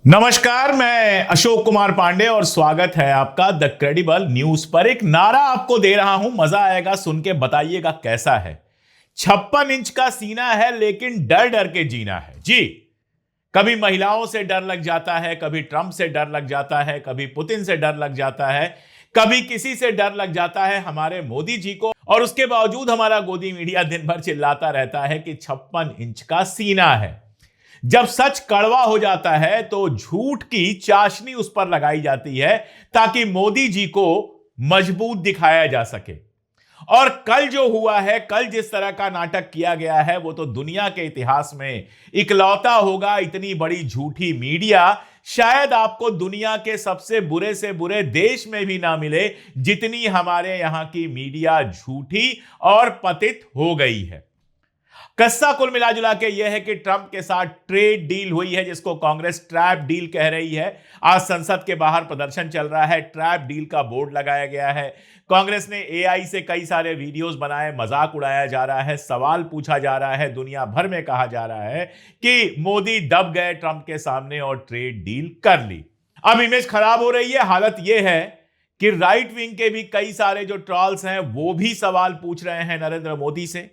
नमस्कार, मैं अशोक कुमार पांडे और स्वागत है आपका द क्रेडिबल न्यूज पर। एक नारा आपको दे रहा हूं, मजा आएगा सुन के, बताइएगा कैसा है। 56 इंच का सीना है लेकिन डर डर के जीना है जी। कभी महिलाओं से डर लग जाता है, कभी ट्रंप से डर लग जाता है, कभी पुतिन से डर लग जाता है, कभी किसी से डर लग जाता है हमारे मोदी जी को। और उसके बावजूद हमारा गोदी मीडिया दिन भर चिल्लाता रहता है कि 56 इंच का सीना है। जब सच कड़वा हो जाता है तो झूठ की चाशनी उस पर लगाई जाती है ताकि मोदी जी को मजबूत दिखाया जा सके। और कल जो हुआ है, कल जिस तरह का नाटक किया गया है, वो तो दुनिया के इतिहास में इकलौता होगा। इतनी बड़ी झूठी मीडिया शायद आपको दुनिया के सबसे बुरे से बुरे देश में भी ना मिले, जितनी हमारे यहां की मीडिया झूठी और पतित हो गई है। कस्सा कुल मिला जुला के यह है कि ट्रंप के साथ ट्रेड डील हुई है, जिसको कांग्रेस ट्रैप डील कह रही है। आज संसद के बाहर प्रदर्शन चल रहा है, ट्रैप डील का बोर्ड लगाया गया है। कांग्रेस ने एआई से कई सारे वीडियोस बनाए, मजाक उड़ाया जा रहा है, सवाल पूछा जा रहा है, दुनिया भर में कहा जा रहा है कि मोदी दब गए ट्रंप के सामने और ट्रेड डील कर ली। अब इमेज खराब हो रही है। हालत यह है कि राइट विंग के भी कई सारे जो ट्रॉल्स हैं वो भी सवाल पूछ रहे हैं नरेंद्र मोदी से।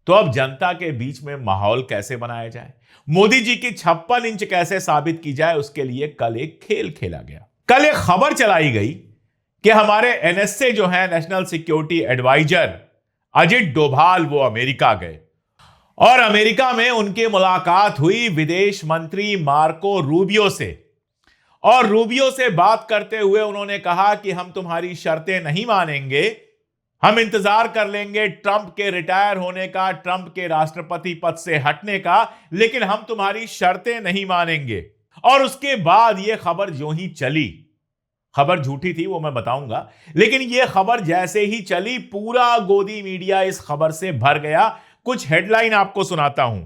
तो अब जनता के बीच में माहौल कैसे बनाया जाए, मोदी जी की 56 इंच कैसे साबित की जाए, उसके लिए कल एक खेल खेला गया। कल एक खबर चलाई गई कि हमारे एनएसए जो है, national security adviser Ajit Doval, वो अमेरिका गए और अमेरिका में उनकी मुलाकात हुई विदेश मंत्री मार्को रूबियो से। और रूबियो से बात करते हुए उन्होंने कहा कि हम तुम्हारी शर्तें नहीं मानेंगे, हम इंतजार कर लेंगे ट्रंप के रिटायर होने का, ट्रंप के राष्ट्रपति पद से हटने का, लेकिन हम तुम्हारी शर्तें नहीं मानेंगे। और उसके बाद यह खबर जो ही चली, खबर झूठी थी वो मैं बताऊंगा, लेकिन यह खबर जैसे ही चली पूरा गोदी मीडिया इस खबर से भर गया। कुछ हेडलाइन आपको सुनाता हूं।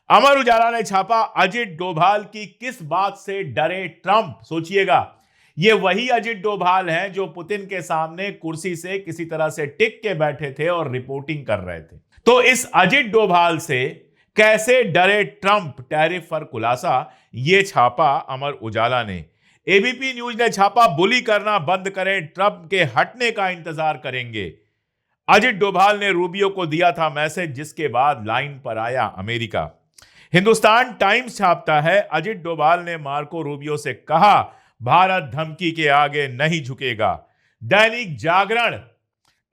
अमर उजाला ने छापा, अजित डोभाल की किस बात से डरे ट्रंप। सोचिएगा, ये वही अजित डोभाल हैं जो पुतिन के सामने कुर्सी से किसी तरह से टिक के बैठे थे और रिपोर्टिंग कर रहे थे। तो इस अजित डोभाल से कैसे डरे ट्रंप, टैरिफ पर खुलासा, ये छापा अमर उजाला ने। एबीपी न्यूज ने छापा, बुली करना बंद करें, ट्रंप के हटने का इंतजार करेंगे। अजित डोभाल ने रूबियो को दिया था मैसेज, जिसके बाद लाइन पर आया अमेरिका। हिंदुस्तान टाइम्स छापता है, अजित डोभाल ने मार्को रूबियो से कहा, भारत धमकी के आगे नहीं झुकेगा। दैनिक जागरण,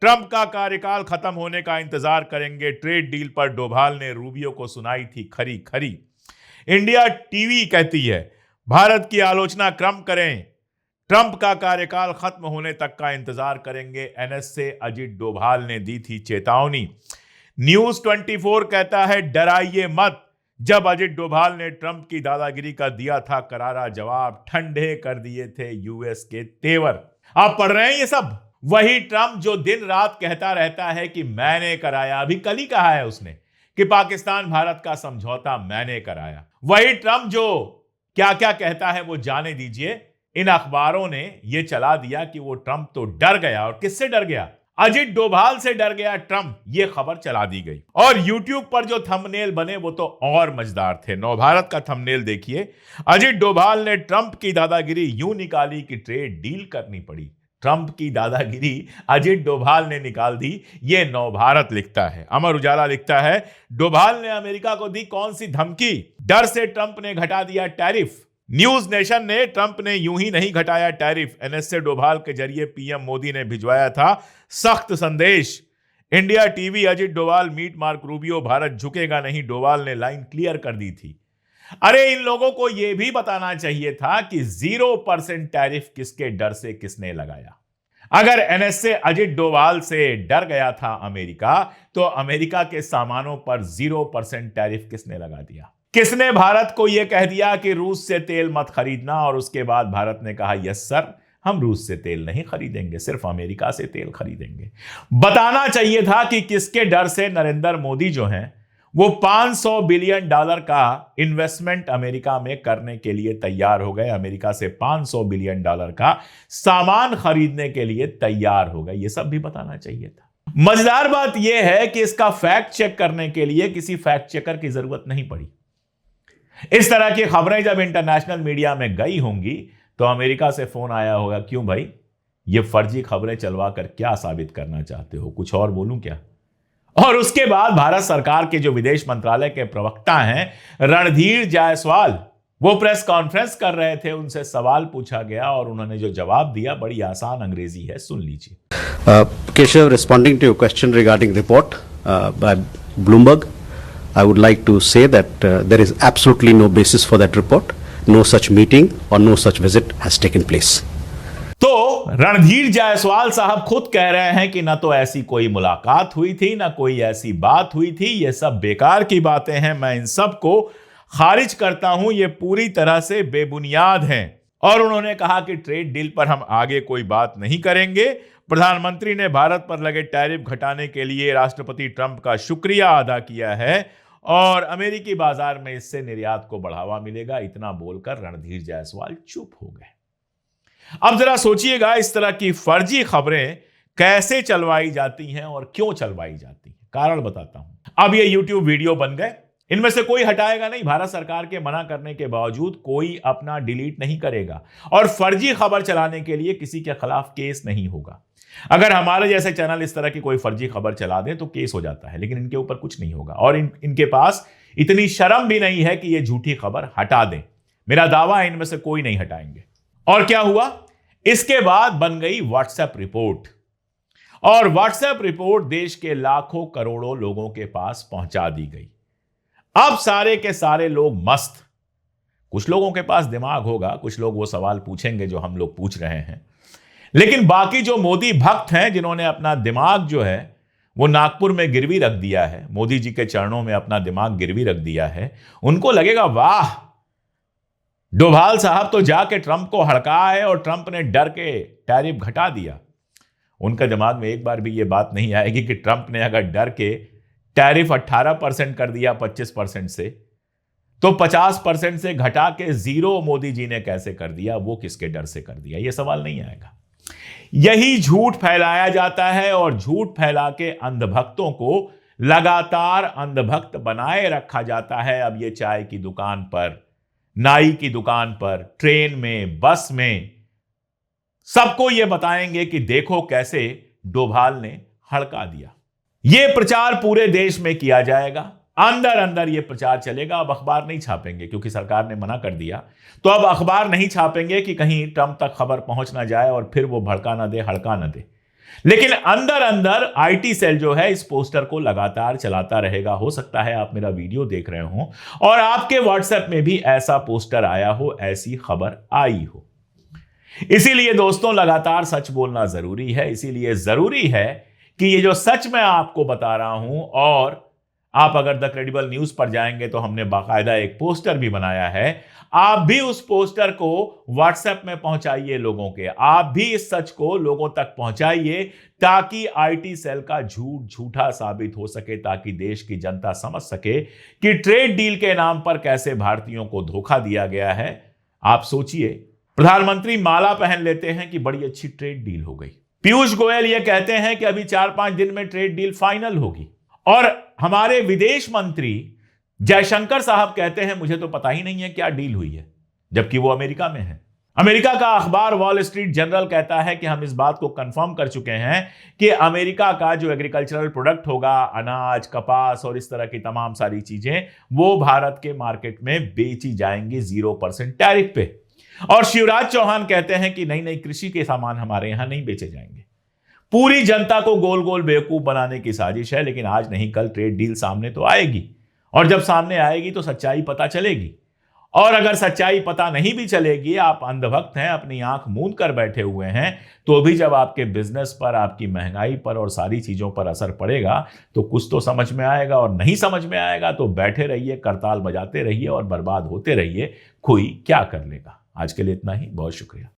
ट्रंप का कार्यकाल खत्म होने का इंतजार करेंगे, ट्रेड डील पर डोभाल ने रूबियो को सुनाई थी खरी खरी। इंडिया टीवी कहती है, भारत की आलोचना कम करें, ट्रंप का कार्यकाल खत्म होने तक का इंतजार करेंगे, एनएसए अजित डोभाल ने दी थी चेतावनी। न्यूज 24 कहता है, डराइए मत, जब अजित डोभाल ने ट्रंप की दादागिरी का दिया था करारा जवाब, ठंडे कर दिए थे यूएस के तेवर। आप पढ़ रहे हैं ये सब? वही ट्रंप जो दिन रात कहता रहता है कि मैंने कराया, अभी कल ही कहा है उसने कि पाकिस्तान भारत का समझौता मैंने कराया। वही ट्रंप जो क्या क्या कहता है वो जाने दीजिए। इन अखबारों ने यह चला दिया कि वो ट्रंप तो डर गया। और किससे डर गया? अजित डोभाल से डर गया ट्रंप, यह खबर चला दी गई। और यूट्यूब पर जो थंबनेल बने वो तो और मजेदार थे। नवभारत का थंबनेल देखिए, अजित डोभाल ने ट्रंप की दादागिरी यूं निकाली कि ट्रेड डील करनी पड़ी। ट्रंप की दादागिरी अजित डोभाल ने निकाल दी, यह नवभारत लिखता है। अमर उजाला लिखता है, डोभाल ने अमेरिका को दी कौन सी धमकी, डर से ट्रंप ने घटा दिया टैरिफ। न्यूज नेशन ने, ट्रंप ने यूं ही नहीं घटाया टैरिफ, एनएसए डोभाल के जरिए पीएम मोदी ने भिजवाया था सख्त संदेश। India TV, Ajit Doval meet Mark Rubio, Bharat झुकेगा नहीं, डोभाल ने लाइन क्लियर कर दी थी। अरे इन लोगों को यह भी बताना चाहिए था कि 0% टैरिफ किसके डर से किसने लगाया। अगर एनएसए अजित डोभाल से डर गया था अमेरिका, तो अमेरिका के सामानों पर 0% टैरिफ किसने लगा दिया? किसने भारत को यह कह दिया कि रूस से तेल मत खरीदना, और उसके बाद भारत ने कहा यस सर, हम रूस से तेल नहीं खरीदेंगे, सिर्फ अमेरिका से तेल खरीदेंगे। बताना चाहिए था कि किसके डर से नरेंद्र मोदी जो हैं वो $500 बिलियन का इन्वेस्टमेंट अमेरिका में करने के लिए तैयार हो गए। अमेरिका से $500 बिलियन का सामान खरीदने के लिए तैयार हो गए। ये सब भी बताना चाहिए था। मजेदार बात यह है कि इसका फैक्ट चेक करने के लिए किसी फैक्ट चेकर की जरूरत नहीं पड़ी। इस तरह की खबरें जब इंटरनेशनल मीडिया में गई होंगी तो अमेरिका से फोन आया होगा, क्यों भाई, ये फर्जी खबरें चलवा कर क्या साबित करना चाहते हो, कुछ और बोलूं क्या? और उसके बाद भारत सरकार के जो विदेश मंत्रालय के प्रवक्ता हैं रणधीर जायसवाल, वो प्रेस कॉन्फ्रेंस कर रहे थे, उनसे सवाल पूछा गया और उन्होंने जो जवाब दिया बड़ी आसान अंग्रेजी है, सुन लीजिए। Keshav, responding to your question regarding report by Bloomberg, I would like to say that there is absolutely no basis for that report. No such meeting or no such visit has taken place. तो रणधीर जायसवाल साहब खुद कह रहे हैं कि ना तो ऐसी कोई मुलाकात हुई थी, ना कोई ऐसी बात हुई थी, ये सब बेकार की बातें हैं, मैं इन सब को खारिज करता हूं, ये पूरी तरह से बेबुनियाद हैं। और उन्होंने कहा कि ट्रेड डील पर हम आगे कोई बात नहीं करेंगे। प्रधानमंत्री ने भारत पर लगे टैरिफ घटाने के लिए राष्ट्रपति ट्रंप का शुक्रिया अदा किया है और अमेरिकी बाजार में इससे निर्यात को बढ़ावा मिलेगा। इतना बोलकर रणधीर जायसवाल चुप हो गए। अब जरा सोचिएगा, इस तरह की फर्जी खबरें कैसे चलवाई जाती हैं और क्यों चलवाई जाती हैं। कारण बताता हूं। अब ये YouTube वीडियो बन गए, इनमें से कोई हटाएगा नहीं। भारत सरकार के मना करने के बावजूद कोई अपना डिलीट नहीं करेगा और फर्जी खबर चलाने के लिए किसी के खिलाफ केस नहीं होगा। अगर हमारे जैसे चैनल इस तरह की कोई फर्जी खबर चला दें तो केस हो जाता है, लेकिन इनके ऊपर कुछ नहीं होगा और इनके पास इतनी शर्म भी नहीं है कि ये झूठी खबर हटा दें। मेरा दावा है इनमें से कोई नहीं हटाएंगे। और क्या हुआ, इसके बाद बन गई व्हाट्सएप रिपोर्ट और व्हाट्सएप रिपोर्ट देश के लाखों करोड़ों लोगों के पास पहुंचा दी गई। अब सारे के सारे लोग मस्त। कुछ लोगों के पास दिमाग होगा, कुछ लोग वो सवाल पूछेंगे जो हम लोग पूछ रहे हैं, लेकिन बाकी जो मोदी भक्त हैं जिन्होंने अपना दिमाग जो है वो नागपुर में गिरवी रख दिया है, मोदी जी के चरणों में अपना दिमाग गिरवी रख दिया है, उनको लगेगा वाह, डोभाल साहब तो जाके ट्रंप को हड़काए और ट्रंप ने डर के टैरिफ घटा दिया। उनका दिमाग में एक बार भी ये बात नहीं आएगी कि ट्रंप ने अगर डर के टैरिफ 18% कर दिया 25% से, तो 50% से घटा के 0 मोदी जी ने कैसे कर दिया, वो किसके डर से कर दिया, ये सवाल नहीं आएगा। यही झूठ फैलाया जाता है और झूठ फैला के अंधभक्तों को लगातार अंधभक्त बनाए रखा जाता है। अब ये चाय की दुकान पर, नाई की दुकान पर, ट्रेन में, बस में, सबको ये बताएंगे कि देखो कैसे डोभाल ने हड़का दिया। ये प्रचार पूरे देश में किया जाएगा, अंदर अंदर ये प्रचार चलेगा। अब अखबार नहीं छापेंगे क्योंकि सरकार ने मना कर दिया, तो अब अखबार नहीं छापेंगे कि कहीं ट्रंप तक खबर पहुंच ना जाए और फिर वो भड़का ना दे, हड़का ना दे। लेकिन अंदर अंदर आईटी सेल जो है इस पोस्टर को लगातार चलाता रहेगा। हो सकता है आप मेरा वीडियो देख रहे हो और आपके व्हाट्सएप में भी ऐसा पोस्टर आया हो, ऐसी खबर आई हो। इसीलिए दोस्तों लगातार सच बोलना जरूरी है। इसीलिए जरूरी है कि ये जो सच मैं आपको बता रहा हूं, और आप अगर द क्रेडिबल न्यूज पर जाएंगे तो हमने बाकायदा एक पोस्टर भी बनाया है, आप भी उस पोस्टर को व्हाट्सएप में पहुंचाइए लोगों के। आप भी इस सच को लोगों तक पहुंचाइए ताकि आईटी सेल का झूठ झूठा साबित हो सके, ताकि देश की जनता समझ सके कि ट्रेड डील के नाम पर कैसे भारतीयों को धोखा दिया गया है। आप सोचिए, प्रधानमंत्री माला पहन लेते हैं कि बड़ी अच्छी ट्रेड डील हो गई। पीयूष गोयल ये कहते हैं कि अभी 4-5 दिन में ट्रेड डील फाइनल होगी, और हमारे विदेश मंत्री जयशंकर साहब कहते हैं मुझे तो पता ही नहीं है क्या डील हुई है, जबकि वो अमेरिका में है। अमेरिका का अखबार वॉल स्ट्रीट जर्नल कहता है कि हम इस बात को कंफर्म कर चुके हैं कि अमेरिका का जो एग्रीकल्चरल प्रोडक्ट होगा, अनाज, कपास और इस तरह की तमाम सारी चीजें, वो भारत के मार्केट में बेची जाएंगी 0% टैरिफ पे। और शिवराज चौहान कहते हैं कि नहीं, कृषि के सामान हमारे यहां नहीं बेचे जाएंगे। पूरी जनता को गोल गोल बेवकूफ बनाने की साजिश है, लेकिन आज नहीं कल ट्रेड डील सामने तो आएगी, और जब सामने आएगी तो सच्चाई पता चलेगी। और अगर सच्चाई पता नहीं भी चलेगी, आप अंधभक्त हैं, अपनी आंख मूंद कर बैठे हुए हैं, तो भी जब आपके बिजनेस पर, आपकी महंगाई पर और सारी चीजों पर असर पड़ेगा तो कुछ तो समझ में आएगा। और नहीं समझ में आएगा तो बैठे रहिए, करताल बजाते रहिए और बर्बाद होते रहिए। कोई क्या कर लेगा। आज के लिए इतना ही, बहुत शुक्रिया।